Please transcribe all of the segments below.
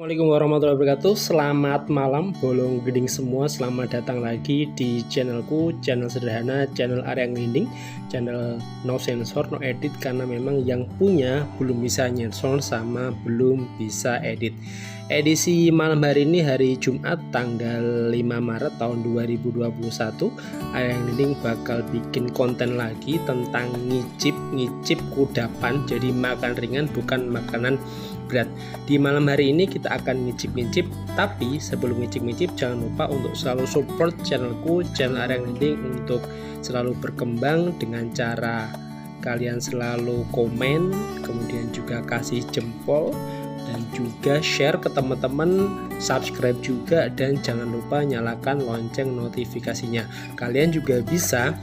Assalamualaikum warahmatullahi wabarakatuh. Selamat malam bolong geding semua. Selamat datang lagi di channelku, channel sederhana, channel Arya Ngelinding, channel no sensor, no edit, karena memang yang punya belum bisa nyensor sama belum bisa edit. Edisi malam hari ini hari Jumat tanggal 5 Maret tahun 2021, Arya Ngelinding bakal bikin konten lagi tentang ngicip kudapan. Jadi makan ringan, bukan makanan berat. Di malam hari ini kita akan ngicip-ngicip, tapi sebelum ngicip-ngicip jangan lupa untuk selalu support channelku, channel Arya Ngelinding, untuk selalu berkembang dengan cara kalian selalu komen, kemudian juga kasih jempol, dan juga share ke teman-teman, subscribe juga, dan jangan lupa nyalakan lonceng notifikasinya. Kalian juga bisa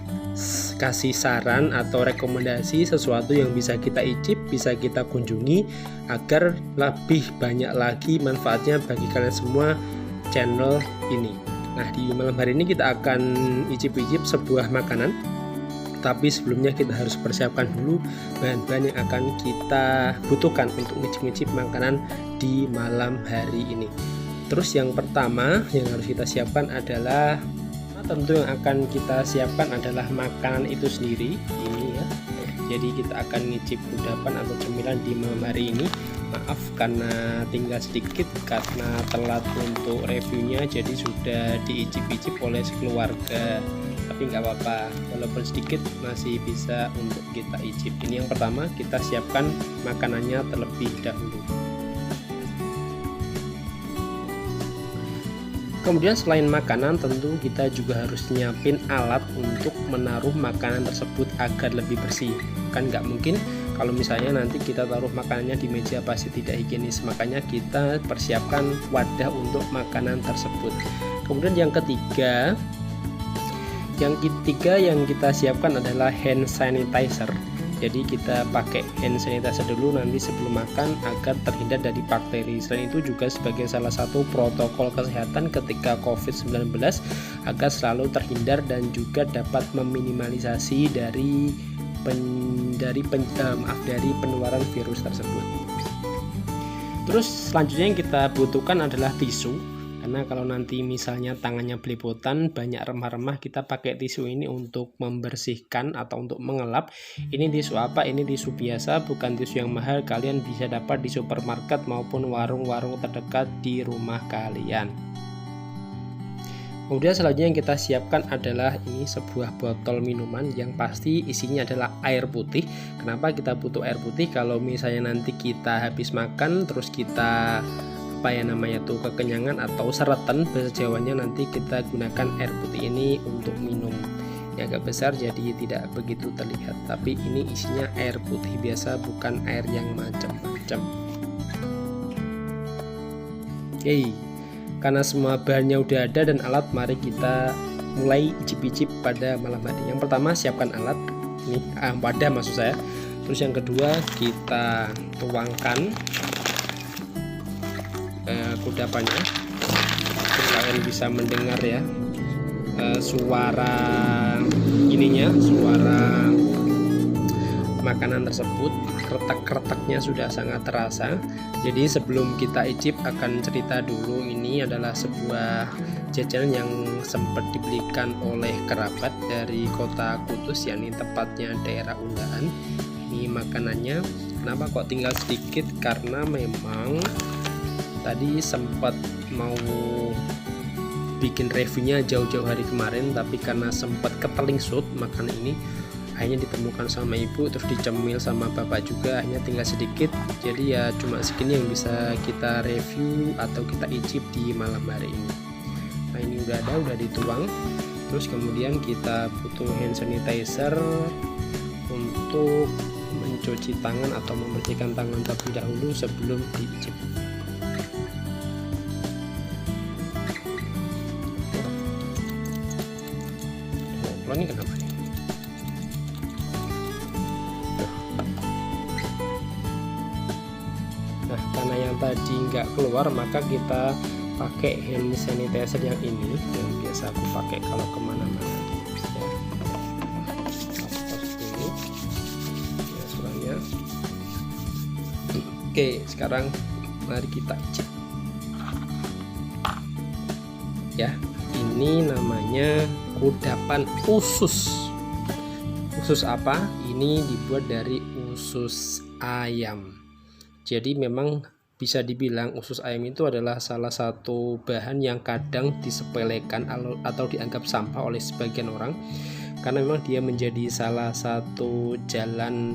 kasih saran atau rekomendasi sesuatu yang bisa kita icip, bisa kita kunjungi, agar lebih banyak lagi manfaatnya bagi kalian semua channel ini. Nah, di malam hari ini kita akan icip-icip sebuah makanan, tapi sebelumnya kita harus persiapkan dulu bahan-bahan yang akan kita butuhkan untuk ngicip-ngicip makanan di malam hari ini. Terus yang pertama yang harus kita siapkan adalah, tentu yang akan kita siapkan adalah makanan itu sendiri ini ya. Jadi kita akan ngicip kudapan atau cemilan di malam hari ini. Maaf karena tinggal sedikit karena telat untuk reviewnya, jadi sudah diicip-icip oleh sekeluarga, tapi nggak apa-apa, walaupun sedikit masih bisa untuk kita icip. Ini yang pertama, kita siapkan makanannya terlebih dahulu. Kemudian selain makanan, tentu kita juga harus nyiapin alat untuk menaruh makanan tersebut agar lebih bersih. Kan nggak mungkin kalau misalnya nanti kita taruh makanannya di meja pasti tidak higienis, makanya kita persiapkan wadah untuk makanan tersebut. Kemudian yang ketiga yang kita siapkan adalah hand sanitizer. Jadi kita pakai hand sanitizer dulu nanti sebelum makan agar terhindar dari bakteri. Selain itu juga sebagai salah satu protokol kesehatan ketika COVID-19 agar selalu terhindar dan juga dapat meminimalisasi dari penularan virus tersebut. Terus selanjutnya yang kita butuhkan adalah tisu. Karena kalau nanti misalnya tangannya belepotan, banyak remah-remah, kita pakai tisu ini untuk membersihkan atau untuk mengelap. Ini tisu apa? Ini tisu biasa, bukan tisu yang mahal. Kalian bisa dapat di supermarket maupun warung-warung terdekat di rumah kalian. Kemudian selanjutnya yang kita siapkan adalah ini sebuah botol minuman yang pasti isinya adalah air putih. Kenapa kita butuh air putih? Kalau misalnya nanti kita habis makan terus kita kekenyangan atau seretan bahasa Jawanya, nanti kita gunakan air putih ini untuk minum. Yang agak besar jadi tidak begitu terlihat, tapi ini isinya air putih biasa, bukan air yang macam-macam. Oke, karena semua bahannya udah ada dan alat, mari kita mulai icip-icip pada malam hari. Yang pertama siapkan alat, ini wadah maksud saya. Terus yang kedua kita tuangkan kudapannya. Kalian bisa mendengar ya suara ininya, suara makanan tersebut, kretak-kretaknya sudah sangat terasa. Jadi sebelum kita icip akan cerita dulu, ini adalah sebuah jajanan yang sempat dibelikan oleh kerabat dari kota Kudus, yakni tepatnya daerah Undaan. Ini makanannya. Kenapa kok tinggal sedikit? Karena memang tadi sempat mau bikin reviewnya jauh-jauh hari kemarin, tapi karena sempat ketelingsut makan ini, akhirnya ditemukan sama ibu, terus dicemil sama bapak juga, akhirnya tinggal sedikit. Jadi ya cuma segini yang bisa kita review atau kita icip di malam hari ini. Nah, ini udah ada, udah dituang. Terus kemudian kita butuh hand sanitizer untuk mencuci tangan atau membersihkan tangan terlebih dahulu sebelum diicip. Ini kenapa nih? Nah, karena yang tadi nggak keluar, maka kita pakai hand sanitizer yang ini, yang biasa aku pakai kalau kemana-mana ya. Oke, sekarang mari kita icip. ya. Ini namanya kudapan usus. Usus apa? Ini dibuat dari usus ayam. Jadi memang bisa dibilang usus ayam itu adalah salah satu bahan yang kadang disepelekan atau dianggap sampah oleh sebagian orang, karena memang dia menjadi salah satu jalan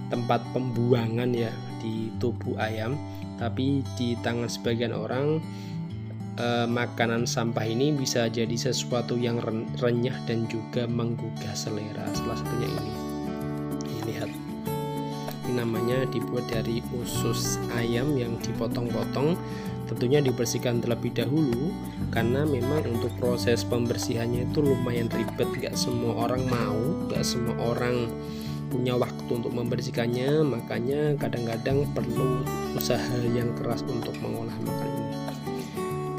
tempat pembuangan ya di tubuh ayam. Tapi di tangan sebagian orang, makanan sampah ini bisa jadi sesuatu yang renyah dan juga menggugah selera. Salah satunya ini lihat, ini namanya dibuat dari usus ayam yang dipotong-potong. Tentunya dibersihkan terlebih dahulu, karena memang untuk proses pembersihannya itu lumayan ribet. Gak semua orang mau, gak semua orang punya waktu untuk membersihkannya, makanya kadang-kadang perlu usaha yang keras untuk mengolah makanan ini.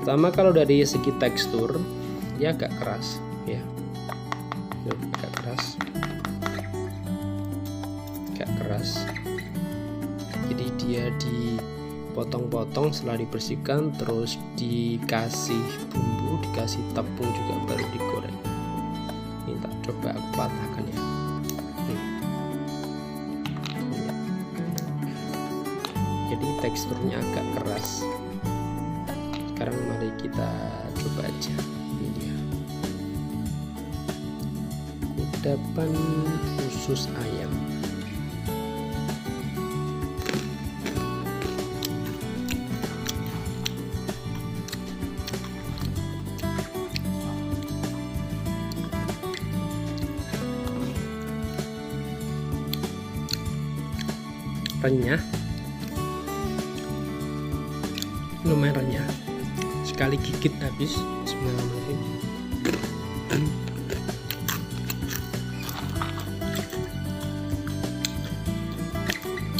Pertama, kalau dari segi tekstur dia agak keras ya, agak keras. Jadi dia dipotong-potong, setelah dibersihkan terus dikasih bumbu, dikasih tepung juga, baru digoreng. Ini tak coba aku patahkan ya. Jadi teksturnya agak keras. Sekarang mari kita coba aja. Ini dia kudapan usus ayam. Renyah, lumayan renyah, sekali gigit habis. Bismillahirrahmanirrahim.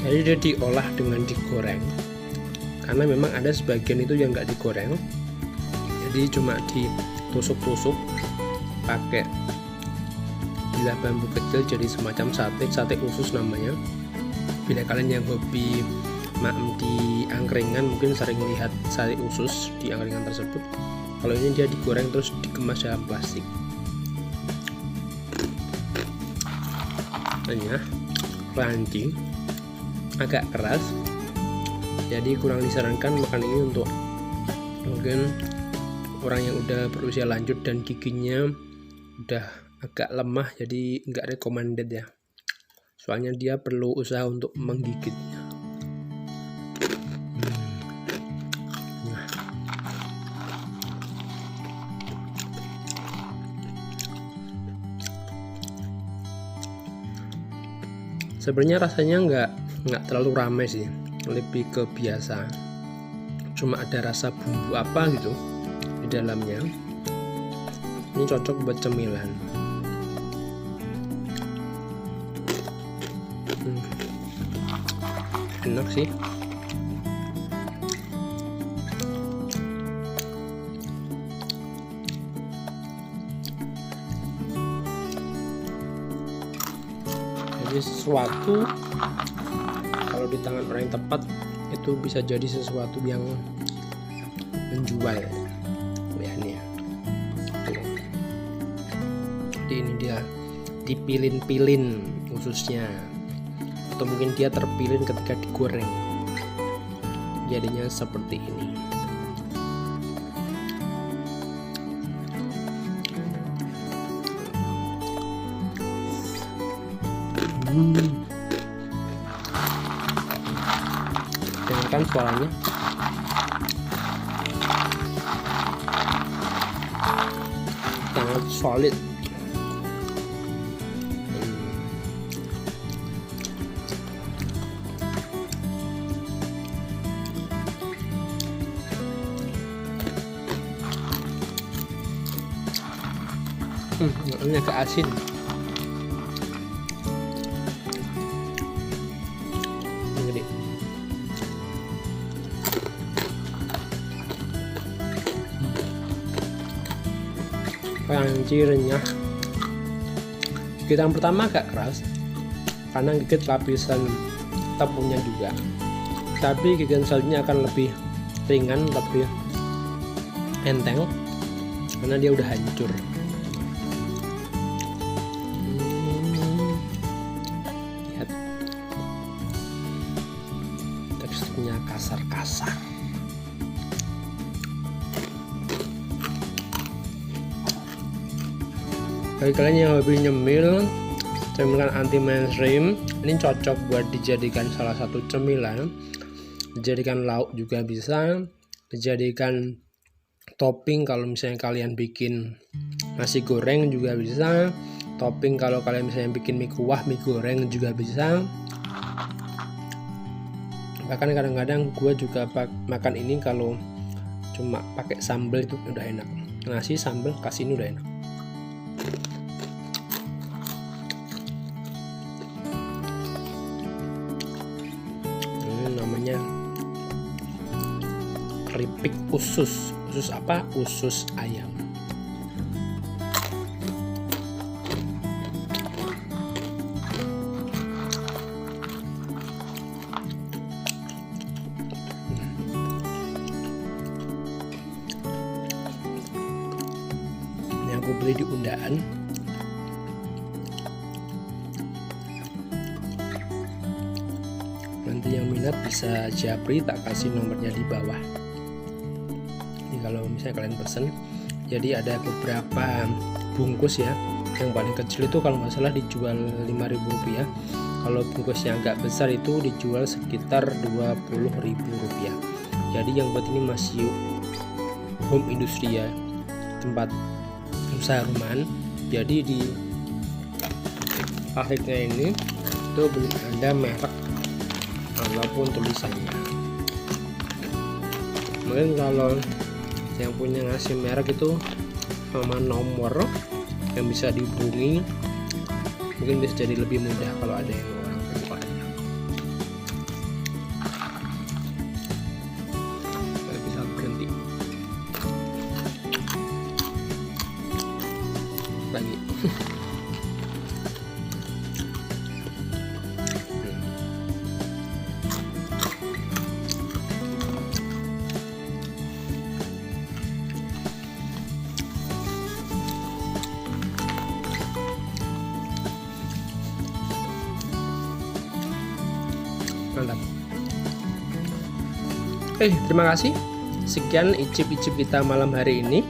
Jadi dia diolah dengan digoreng, karena memang ada sebagian itu yang nggak digoreng, jadi cuma ditusuk-tusuk pakai bilah bambu kecil, jadi semacam sate usus namanya. Bila kalian yang hobi maem di angkringan mungkin sering lihat sate usus di angkringan tersebut. Kalau ini dia digoreng terus dikemas dalam plastik. Renyah, crunchy, agak keras, jadi kurang disarankan makan ini untuk mungkin orang yang udah berusia lanjut dan giginya udah agak lemah, jadi nggak recommended ya, soalnya dia perlu usaha untuk menggigitnya. Sebenarnya rasanya nggak terlalu ramai sih, lebih ke biasa, cuma ada rasa bumbu apa gitu di dalamnya. Ini cocok buat cemilan. Enak sih. Jadi sesuatu kalau di tangan orang yang tepat itu bisa jadi sesuatu yang menjual ya, ini ya. Jadi ini dia dipilin-pilin ususnya, atau mungkin dia terpilin ketika digoreng, jadinya seperti ini. Dengarkan suaranya. Sangat solid. Ini agak asin. Gede. Crunchy, renyah. Gigitan pertama agak keras karena gigit lapisan tepungnya juga, tapi gigitan selanjutnya akan lebih ringan, lebih enteng, karena dia udah hancur. Lihat teksturnya kasar-kasar. Bagi kalian yang hobi nyemil, cemilan anti mainstream, ini cocok buat dijadikan salah satu cemilan, dijadikan lauk juga bisa, dijadikan topping kalau misalnya kalian bikin nasi goreng juga bisa, topping kalau kalian misalnya bikin mie kuah, mie goreng juga bisa. Bahkan kadang-kadang gue juga makan ini kalau cuma pakai sambal itu udah enak, nasi sambal kasih ini udah enak. Namanya keripik usus apa? Usus ayam. Ini aku beli di Undaan. Nanti yang minat bisa japri, tak kasih nomornya di bawah. Ini kalau misalnya kalian pesen, jadi ada beberapa bungkus ya. Yang paling kecil itu kalau nggak salah dijual Rp5.000. Kalau bungkusnya agak besar itu dijual sekitar Rp20.000. Jadi yang buat ini masih home industry ya, tempat usaha rumahan. Jadi di pabriknya ini itu ada merek walaupun tulisannya. Mungkin kalau yang punya ngasih merek itu sama nomor yang bisa dihubungi, mungkin bisa jadi lebih mudah kalau ada yang orang tuanya. Saya bisa berhenti lagi. Mantap. Terima kasih. Sekian icip-icip kita malam hari ini,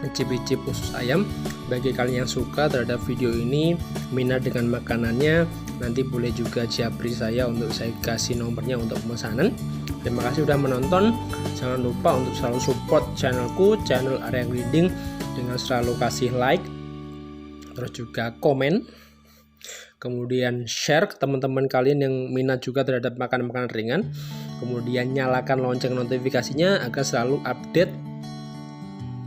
icip-icip usus ayam. Bagi kalian yang suka terhadap video ini, minat dengan makanannya, nanti boleh juga japri saya untuk saya kasih nomornya untuk pemesanan. Terima kasih sudah menonton. Jangan lupa untuk selalu support channelku, channel Area Grinding, dengan selalu kasih like, terus juga komen, kemudian share ke teman-teman kalian yang minat juga terhadap makanan-makanan ringan, kemudian nyalakan lonceng notifikasinya agar selalu update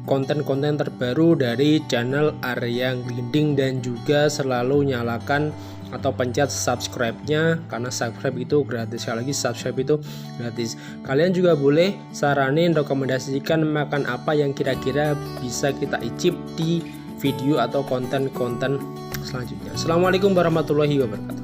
konten-konten terbaru dari channel Area Grinding, dan juga selalu nyalakan atau pencet subscribe-nya, karena subscribe itu gratis. Sekali lagi, subscribe itu gratis. Kalian juga boleh saranin, rekomendasikan makan apa yang kira-kira bisa kita icip di video atau konten-konten selanjutnya. Assalamualaikum warahmatullahi wabarakatuh.